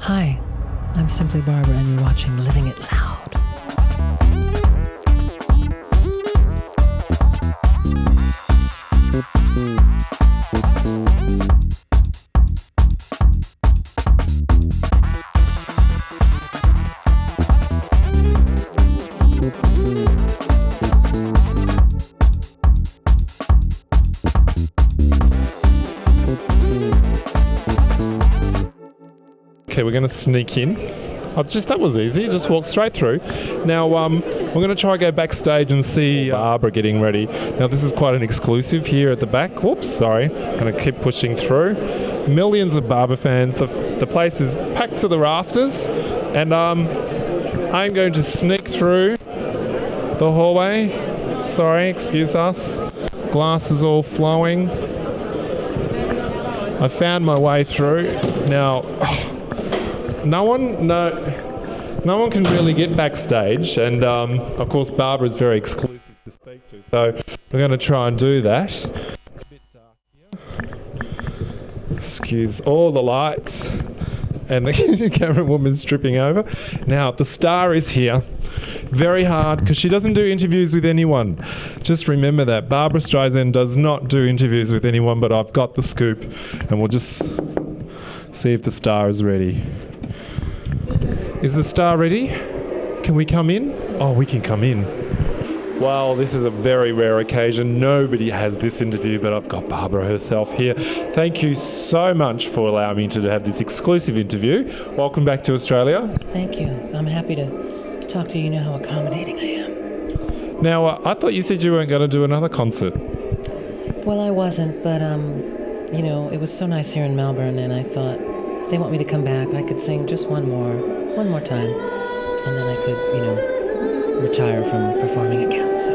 Hi, I'm Simply Barbra, and you're watching Living It Loud. Okay, we're going to sneak in. That was easy, just walk straight through. Now, we're going to try and go backstage and see Barbra getting ready. Now, this is quite an exclusive here at the back. Whoops, sorry. Going to keep pushing through. Millions of Barbra fans. The place is packed to the rafters. And I'm going to sneak through the hallway. Sorry, excuse us. Glass is all flowing. I found my way through. Now, no one can really get backstage, and of course Barbra is very exclusive to speak to, so we're going to try and do that. It's a bit dark here. Excuse all the lights, and the camera woman's tripping over. Now the star is here. Very hard, because she doesn't do interviews with anyone. Just remember that. Barbra Streisand does not do interviews with anyone, but I've got the scoop, and we'll just see if the star is ready. Is the star ready? Can we come in? Oh, we can come in. Well, this is a very rare occasion. Nobody has this interview, but I've got Barbra herself here. Thank you so much for allowing me to have this exclusive interview. Welcome back to Australia. Thank you. I'm happy to talk to you. You know how accommodating I am. Now, I thought you said you weren't going to do another concert. Well, I wasn't, but, it was so nice here in Melbourne, and I thought if they want me to come back, I could sing just one more time, and then I could, retire from performing again, so.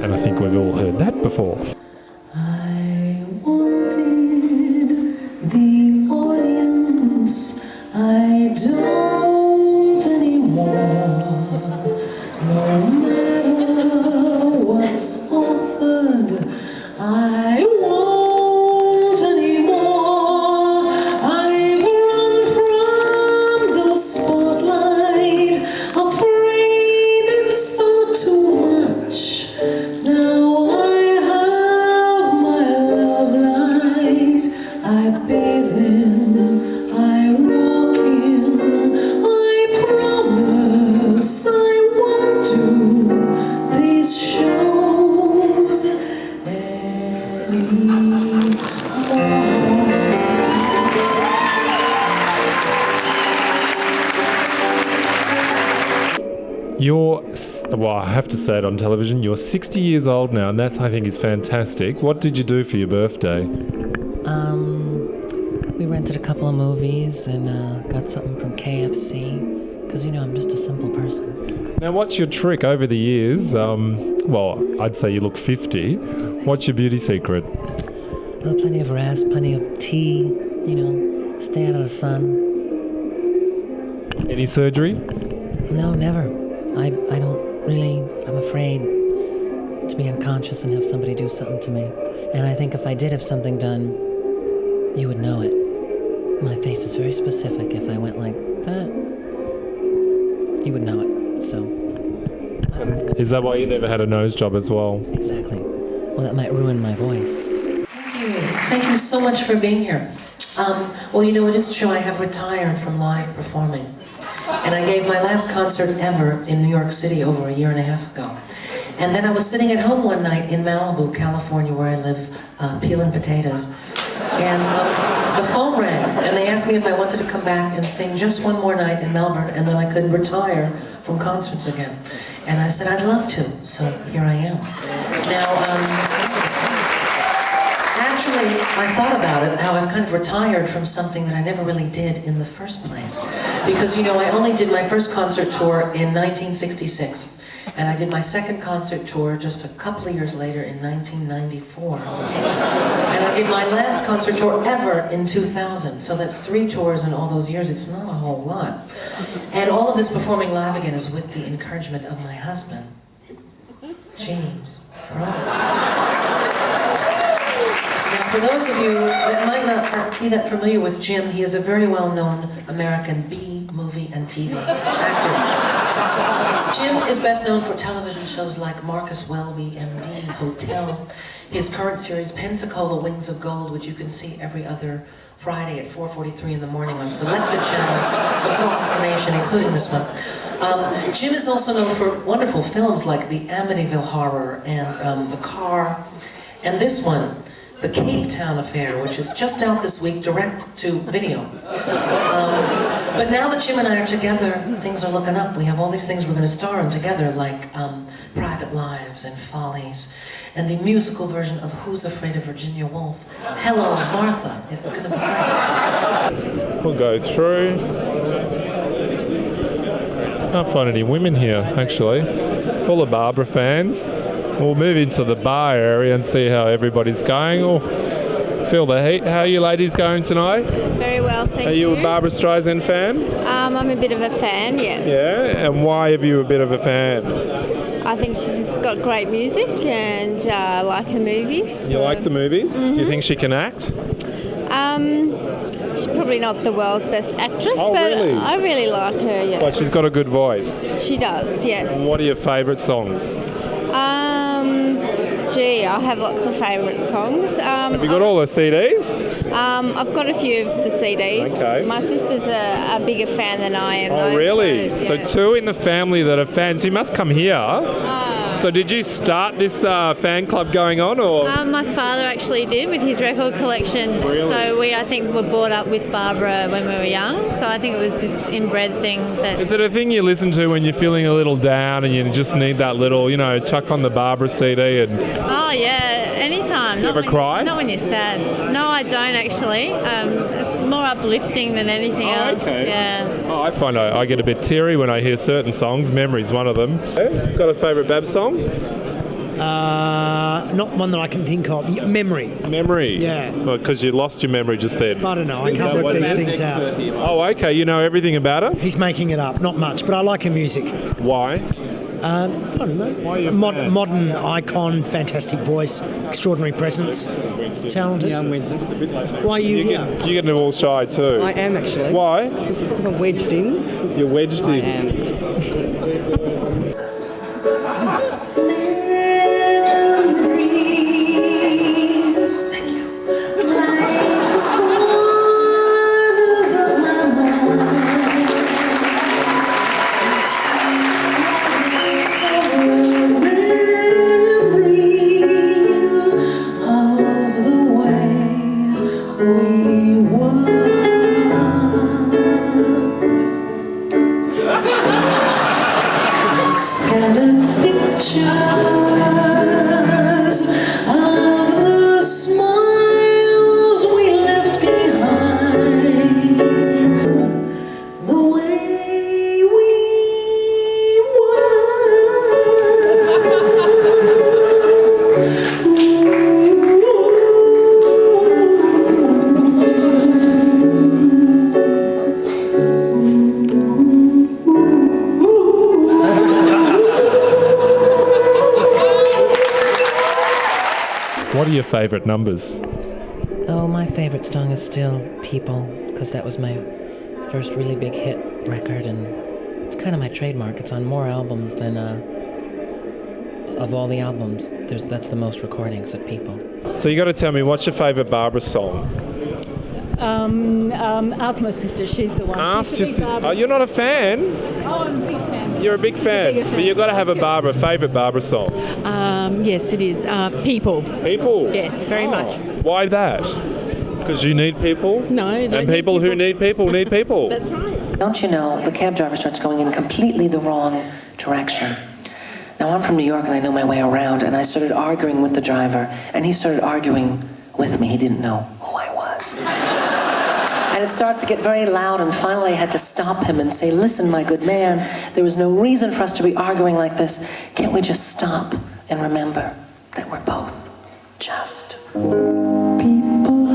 And I think we've all heard that before. I wanted the audience, I don't anymore. No matter what's offered, I won't anymore. I've run from the spotlight, afraid it saw too much. Now I have my love light, I bathe in, I walk in, I promise I won't do these shows anymore. I have to say it on television, you're 60 years old now, and that I think is fantastic. What did you do for your birthday? We rented a couple of movies and got something from KFC, because, I'm just a simple person. Now, what's your trick over the years? I'd say you look 50. What's your beauty secret? Well, plenty of rest, plenty of tea, stay out of the sun. Any surgery? No, never. I don't really, I'm afraid to be unconscious and have somebody do something to me. And I think if I did have something done, you would know it. My face is very specific. If I went like that, you would know it. So. Is that why you never had a nose job as well? Exactly. Well, that might ruin my voice. Thank you. Thank you so much for being here. It is true, I have retired from live performing. And I gave my last concert ever in New York City over a year and a half ago. And then I was sitting at home one night in Malibu, California, where I live, peeling potatoes. And the phone rang, and they asked me if I wanted to come back and sing just one more night in Melbourne, and then I could retire from concerts again. And I said, I'd love to, so here I am. Now, actually, I thought about it, how I've kind of retired from something that I never really did in the first place. Because, I only did my first concert tour in 1966. And I did my second concert tour just a couple of years later in 1994. And I did my last concert tour ever in 2000. So that's 3 tours in all those years. It's not a whole lot. And all of this performing live again is with the encouragement of my husband, James. Right? Now, For those of you that might not be that familiar with Jim, he is a very well-known American B-movie and TV actor. Jim is best known for television shows like Marcus Welby, MD, Hotel, his current series Pensacola Wings of Gold, which you can see every other Friday at 4:43 in the morning on selected channels across the nation, including this one. Jim is also known for wonderful films like The Amityville Horror and The Car, and this one, The Cape Town Affair, which is just out this week, direct to video. But now that Jim and I are together, things are looking up. We have all these things we're going to star in together, like Private Lives and Follies, and the musical version of Who's Afraid of Virginia Woolf? Hello, Martha. It's going to be great. We'll go through. Can't find any women here, actually. It's full of Barbra fans. We'll move into the bar area and see how everybody's going. Oh, feel the heat. How are you ladies going tonight? Very well, thank you. Are you a Barbra Streisand fan? I'm a bit of a fan, yes. Yeah, and why have you a bit of a fan? I think she's got great music and I like her movies. You like the movies? Mm-hmm. Do you think she can act? She's probably not the world's best actress, Oh, but really? I really like her, yeah. But she's got a good voice. She does, yes. And what are your favourite songs? I have lots of favourite songs. Have you got all the CDs? I've got a few of the CDs. Okay. My sister's a bigger fan than I am. Oh, though, really? So, yeah. So two in the family that are fans. You must come here. So did you start this fan club going on, or? My father actually did with his record collection. Really? So we, I think, were brought up with Barbra when we were young. So I think it was this inbred thing that... Is it a thing you listen to when you're feeling a little down and you just need that little, chuck on the Barbra CD and... Oh, yeah, anytime. Do you ever cry? Not when you're sad. No, I don't actually. It's more uplifting than anything else. Okay. Yeah. Oh, I find I get a bit teary when I hear certain songs. Memory's one of them. Got a favourite Bab song? Not one that I can think of. Memory. Memory? Yeah. Well, because you lost your memory just then. I don't know. I can't work these things out. Oh, okay. You know everything about her? He's making it up. Not much, but I like her music. Why? I don't know. Why are you a fan? Modern icon, fantastic voice, extraordinary presence, talented. Yeah, I'm wedged in. Why are you You're here? getting all shy too. I am actually. Why? Because I'm wedged in. You're wedged I in. am. Thank you. Like the corners of my mind. Memories of the way we were. Scattered pictures of the smiles we left behind, the way we What are your favourite numbers? Oh, my favorite song is still People, because that was my first really big hit record, and it's kind of my trademark. It's on more albums than, of all the albums, that's the most recordings of People. So you got to tell me, what's your favourite Barbra song? Ask my sister, she's the one. Ask She's a big your Barbra. Oh, you're not a fan? Oh, I'm a big fan. You're a big fan, bigger fan. but you've got to have a Barbra, favourite Barbra song. Yes, it is. People. People? Yes, very much. Why that? Because you need people? No, you don't And need people who people. need people need people. That's right. Don't you know, the cab driver starts going in completely the wrong direction. Now, I'm from New York and I know my way around, and I started arguing with the driver, and he started arguing with me. He didn't know who I was. And it started to get very loud, and finally I had to stop him and say, listen, my good man, there was no reason for us to be arguing like this. Can't we just stop and remember that we're both just people?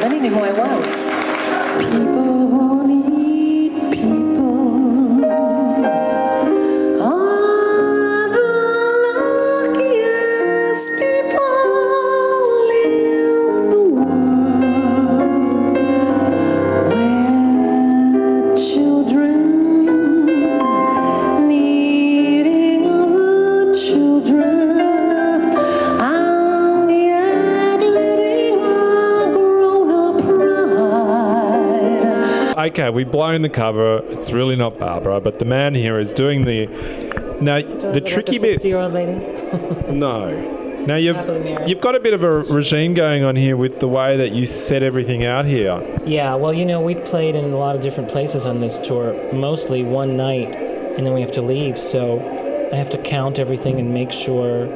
Then he knew who I was. People who need people are the luckiest people. okay, we've blown the cover. It's really not Barbara, but the man here is doing the... Now, the tricky bit... 60-year-old lady? No. Now, Happily married. you've got a bit of a regime going on here with the way that you set everything out here. Yeah, well, we've played in a lot of different places on this tour, mostly one night, and then we have to leave, so I have to count everything and make sure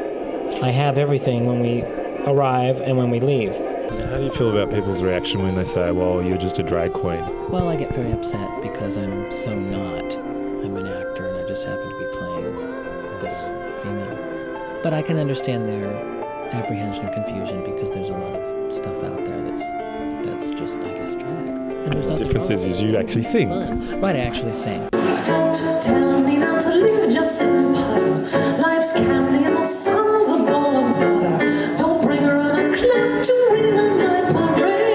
I have everything when we arrive and when we leave. How do you feel about people's reaction when they say, well, you're just a drag queen? Well, I get very upset because I'm so not. I'm an actor and I just happen to be playing this female. But I can understand their apprehension and confusion because there's a lot of stuff out there that's just, I guess, drag. And there's The difference is you actually sing. fun. Right, I actually sing. Don't tell me not to leave, just sit and putter. Life's candy and the sun's a bowl of butter. Don't bring her on a clock to win a night parade.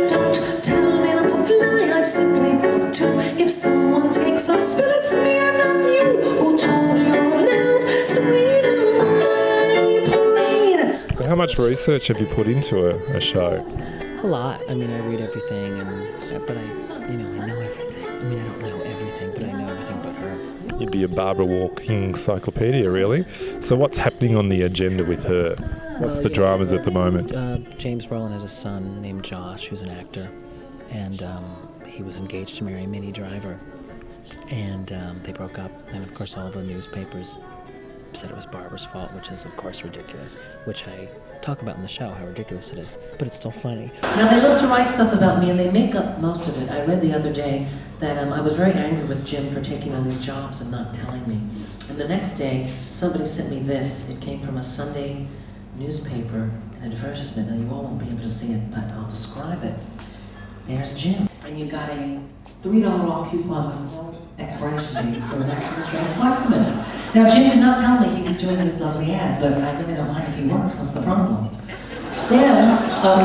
Don't tell me not to fly, I've simply got to. If someone takes a spill, it's me and not you. Who told you you're allowed to read in my parade? So how much research have you put into a show? A lot. I mean, I read everything, but I know everything. I mean, I don't know everything, but I know everything but her. You'd be a Barbara walking encyclopedia, really. So what's happening on the agenda with her? What's the dramas at the moment? James Brolin has a son named Josh, who's an actor, and he was engaged to marry Minnie Driver, and they broke up. And of course, all the newspapers said it was Barbara's fault, which is of course ridiculous, which I talk about in the show, how ridiculous it is, but it's still funny. Now they love to write stuff about me and they make up most of it. I read the other day that I was very angry with Jim for taking all these jobs and not telling me. And the next day, somebody sent me this. It came from a Sunday newspaper, an advertisement, and you all won't be able to see it, but I'll describe it. There's Jim. And you got a $3 off coupon with expiration date for the next illustrated Foxman. Now Jim did not tell me he was doing this lovely ad, but I really don't mind if he works. What's the problem? Then,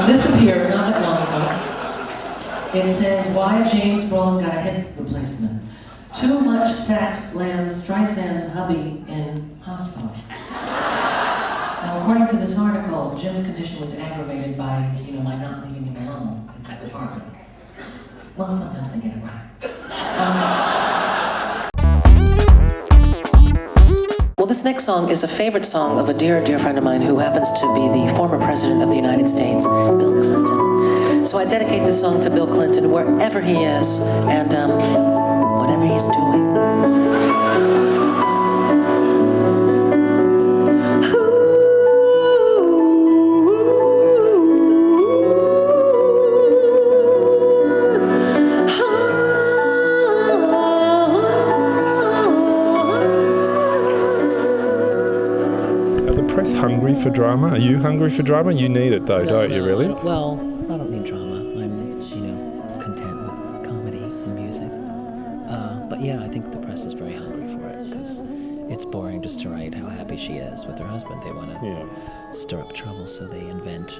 this appeared not that long ago. It says, why James Brolin got a hip replacement. Too much sex lands Streisand hubby in hospital. Now, according to this article, Jim's condition was aggravated by, my not leaving him alone in that department. Well, sometimes they get it right. Well, this next song is a favorite song of a dear, dear friend of mine who happens to be the former president of the United States, Bill Clinton. So I dedicate this song to Bill Clinton wherever he is and whatever he's doing. Hungry for drama? Are you hungry for drama? You need it though, don't you really? Well, I don't need drama. I'm, content with comedy and music. But yeah, I think the press is very hungry for it because it's boring just to write how happy she is with her husband. They want to stir up trouble, so they invent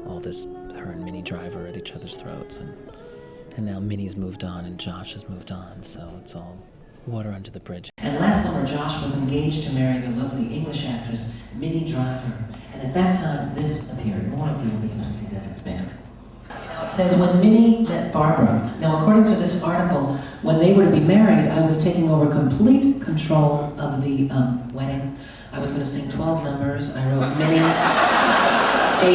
all this, her and Minnie Driver at each other's throats. And now Minnie's moved on and Josh has moved on, so it's all water under the bridge. And last summer, Josh was engaged to marry the lovely English actress, Minnie Driver. And at that time, this appeared. More of you will be able to see this. It's bigger. It says, when Minnie met Barbara. Now, according to this article, when they were to be married, I was taking over complete control of the wedding. I was going to sing 12 numbers. I wrote Minnie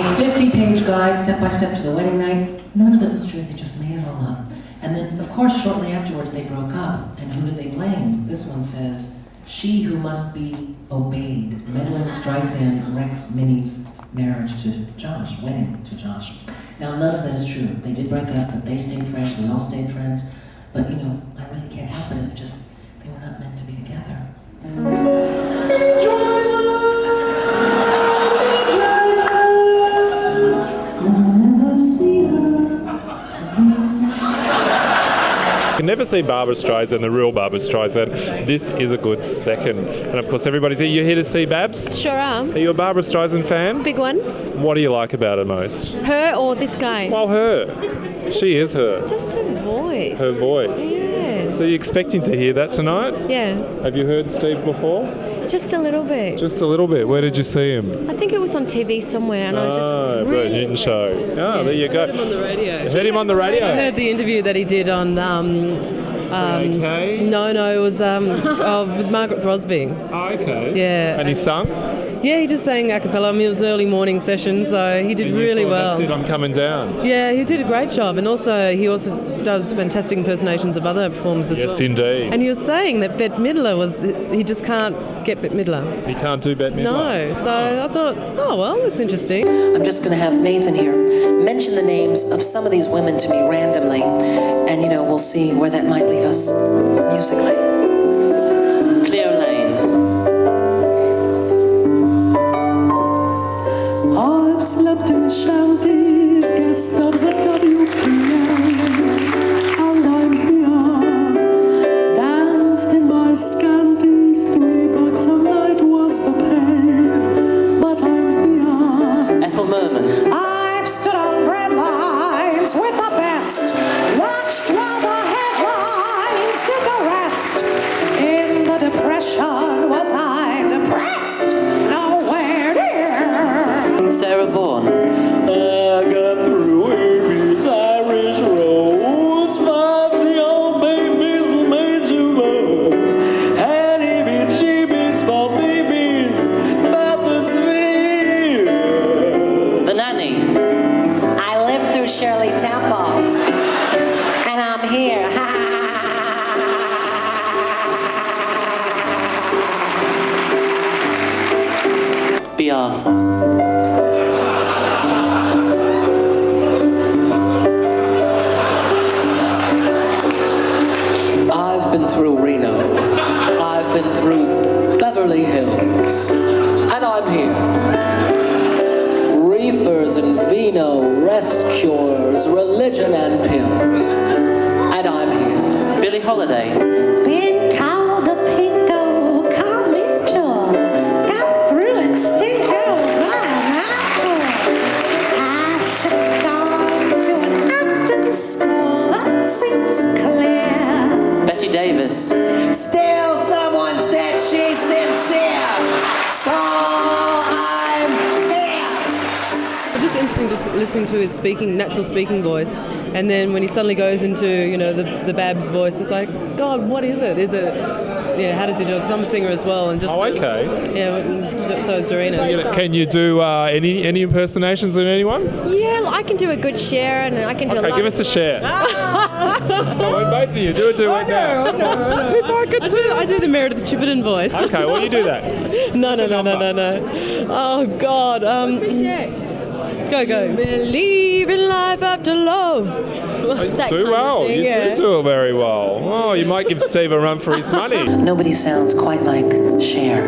a 50-page guide, step-by-step to the wedding night. None of it was true. They just made it all up. And then, of course, shortly afterwards, they broke up. And who did they blame? This one says, she who must be obeyed. Meddling Streisand wrecks Minnie's marriage to Josh, wedding to Josh. Now, none of that is true. They did break up, but they stayed friends. We all stayed friends. But, I really can't help it if just they were not meant to be together. You can never see Barbra Streisand, the real Barbra Streisand. This is a good second. And of course, everybody's here. You're here to see Babs? Sure am. Are you a Barbra Streisand fan? Big one. What do you like about her most? Her or this guy? Well, her. She is her. Just her voice. Her voice. Yeah. So you're expecting to hear that tonight? Yeah. Have you heard Steve before? just a little bit. Just a little bit. Where did you see him? I think it was on TV somewhere, and I was just Brett really Newton show. Oh, there you go. I heard him on the radio. Heard him on the radio? I heard the interview that he did on... okay. No, it was with Margaret Throsby. Oh, okay. Yeah. And he sung? Yeah, he just sang a cappella. I mean, it was early morning session, so he did And you really thought, well. That's it, I'm coming down. Yeah, he did a great job, and he also does fantastic impersonations of other performers as well. Yes, indeed. And he was saying that Bette Midler he just can't get Bette Midler. He can't do Bette Midler. No, so I thought, oh well, that's interesting. I'm just going to have Nathan here mention the names of some of these women to me randomly, and we'll see where that might leave us musically. Cleo Lane. I've slept in shanties, guest of the WPM, and I'm here, danced in my scanties, $3 a night was the pay, but I'm here. Ethel Merman. I've stood on bread lines with the best, watched while the headlines did the rest. In the depression was I depressed? Nowhere near. Sarah Vaughan. I got through Amy's Irish Rose, 5 the old babies with major lows, had heebie-jeebies for babies, Martha Sphere. The Nanny. I lived through Shirley Temple, and I'm here. Be Arthur. I've been through Reno. I've been through Beverly Hills, and I'm here. Reefers and vino, rest cures, religion and pills, and I'm here. Billie Holiday. Been called a pinko, carlito, got through and stinko, I should have gone to an acting school, that seems clear. Betty Davis. Still someone said she's sincere, so I'm here. It's just interesting just listening to his natural speaking voice, and then when he suddenly goes into the Babs voice, it's like, God, what is it? Is it? Yeah, how does he do it? Because I'm a singer as well, and just okay. Yeah, so is Dorina. Can you do any impersonations of anyone? Yeah, I can do a good share, and I can do a Okay, lot. give us a share. Come on, both of you, do a duet now. If I could I do the Meredith Chipperton voice. Okay, well, you do that. No. Oh God. What's the share? Go. Believe in life after love. That Do kind of well. thing, You yeah. do it very well. Oh, you might give Steve a run for his money. Nobody sounds quite like Cher.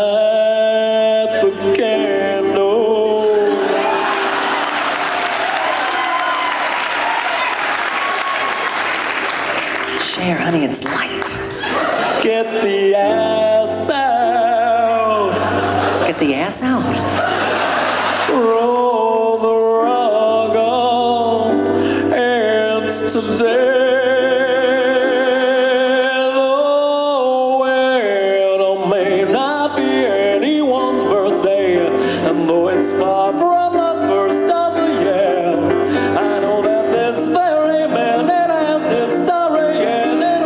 Light the candle. Cher, honey, it's light. Get the ass out. Get the ass out. Roll the rug on. It's today. Though it may not be anyone's birthday, and though it's far from the first of the year, I know that this very minute has history in it.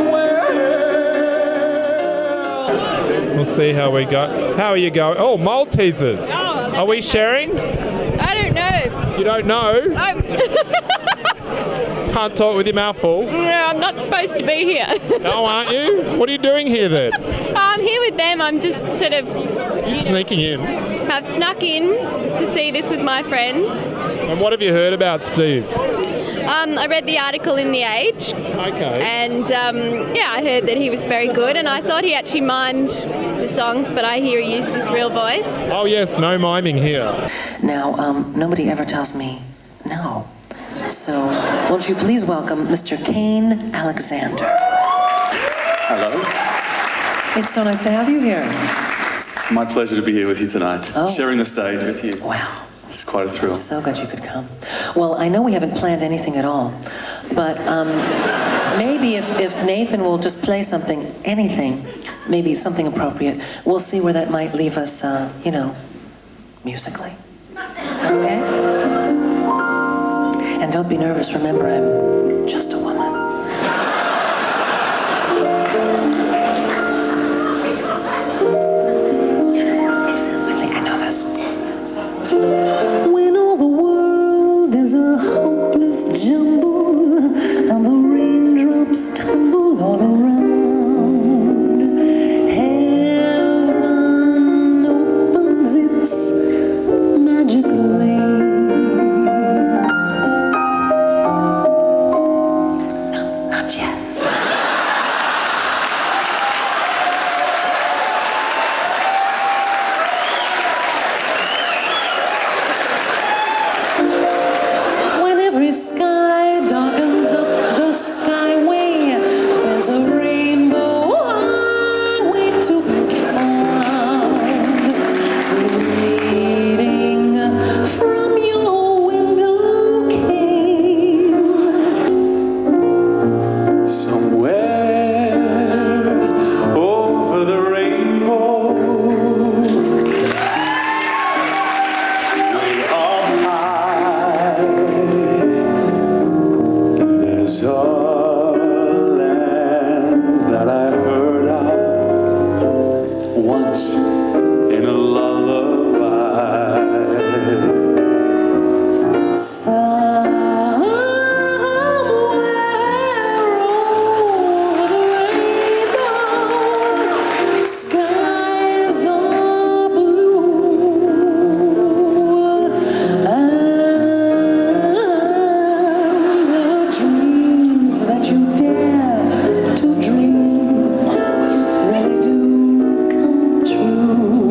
We'll see how we go. How are you going? Oh, Maltesers. Are we sharing? I don't know. You don't know? Can't talk with your mouth full. No, I'm not supposed to be here. No, aren't you? What are you doing here then? I'm here with them. I'm just sort of... You're sneaking in. I've snuck in to see this with my friends. And what have you heard about Steve? I read the article in The Age, Okay. and I heard that he was very good, and I thought he actually mimed the songs, but I hear he used his real voice. Oh yes, no miming here. Now, nobody ever tells me no. So, won't you please welcome Mr. Kane Alexander. Hello. It's so nice to have you here. It's my pleasure to be here with you tonight, Oh. sharing the stage with you. Wow. It's quite a thrill. So glad you could come. Well, I know we haven't planned anything at all, but maybe if Nathan will just play something, anything, maybe something appropriate, we'll see where that might leave us, musically. Is that okay? And don't be nervous, remember, I'm just a woman. I think I know this. When all the world is a hopeless jumble and the raindrops tumble all around, heaven opens its magic lane. No, not yet. When every sky darkens up the skyway, there's a rainbow highway to be found, leading from your window cane. Somewhere over the rainbow, way up high, there's a land that I heard of once in a lullaby. Somewhere over the rainbow, skies are blue, and the dreams that you dare to dream really do come true.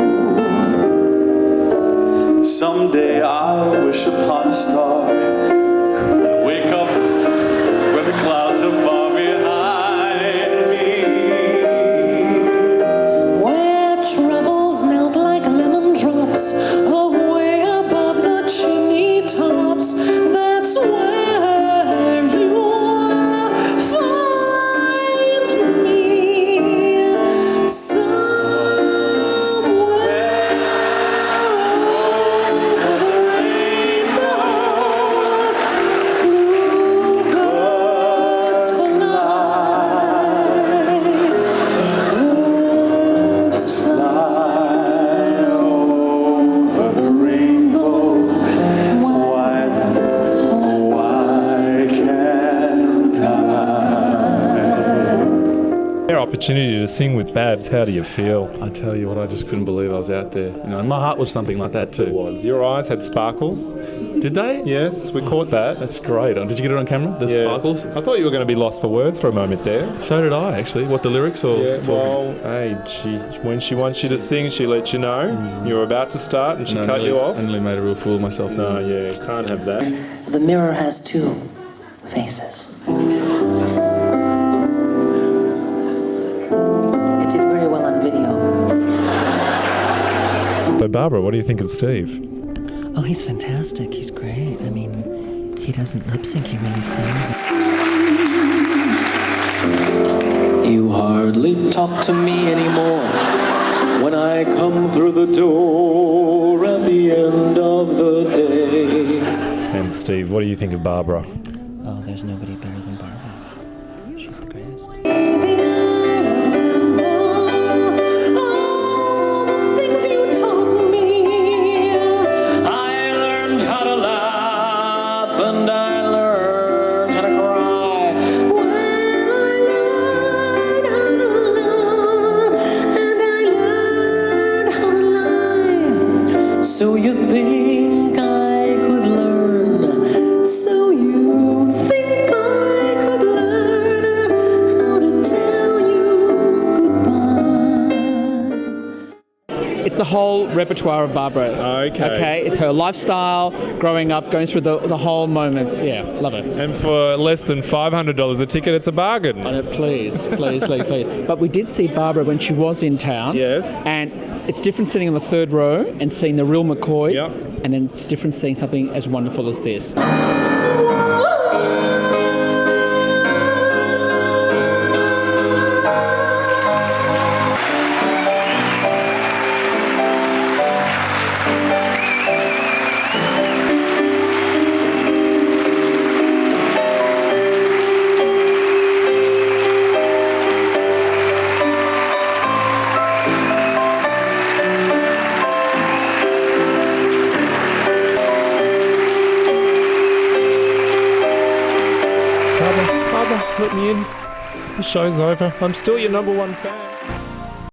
Someday I'll wish upon a star and wake up where the clouds are far behind me. Where troubles melt like lemon drops away above the chimney tops. That's where you wanna find me. Somewhere over the rainbow, bluebirds fly over the rainbow. Why can't I? Rare opportunity to sing with Babs. How do you feel? I tell you what, I just couldn't believe I was out there. And my heart was something like that too. It was. Your eyes had sparkles. Did they? Yes, we caught that. That's great. Did you get it on camera? The Yes. sparkles? I thought you were going to be lost for words for a moment there. So did I, actually. What, the lyrics or Yeah, talking? well, hey, when she wants you to sing, she lets you know you're about to start and she cut you off. I nearly made a real fool of myself. No, yeah, can't have that. The mirror has two faces. It did very well on video. So, Barbara, what do you think of Steve? Oh, he's fantastic. He's great. I mean, he doesn't lip sync, he really sings. You hardly talk to me anymore when I come through the door at the end of the day. And Steve, what do you think of Barbara? Oh, there's nobody better than Barbara. She's the greatest. All the things you taught me. I learned how to laugh and I learned how to cry. When I learned how to love and I learned how to lie. So you think I could learn? So you think I could learn how to tell you goodbye? It's the whole repertoire of Barbara. Okay. It's her lifestyle, growing up, going through the whole moments. Yeah, love it. And for less than $500 a ticket, it's a bargain. Please. But we did see Barbara when she was in town. Yes. And it's different sitting on the third row and seeing the real McCoy. Yep. And then it's different seeing something as wonderful as this. let me in. The show's over. I'm still your number one fan.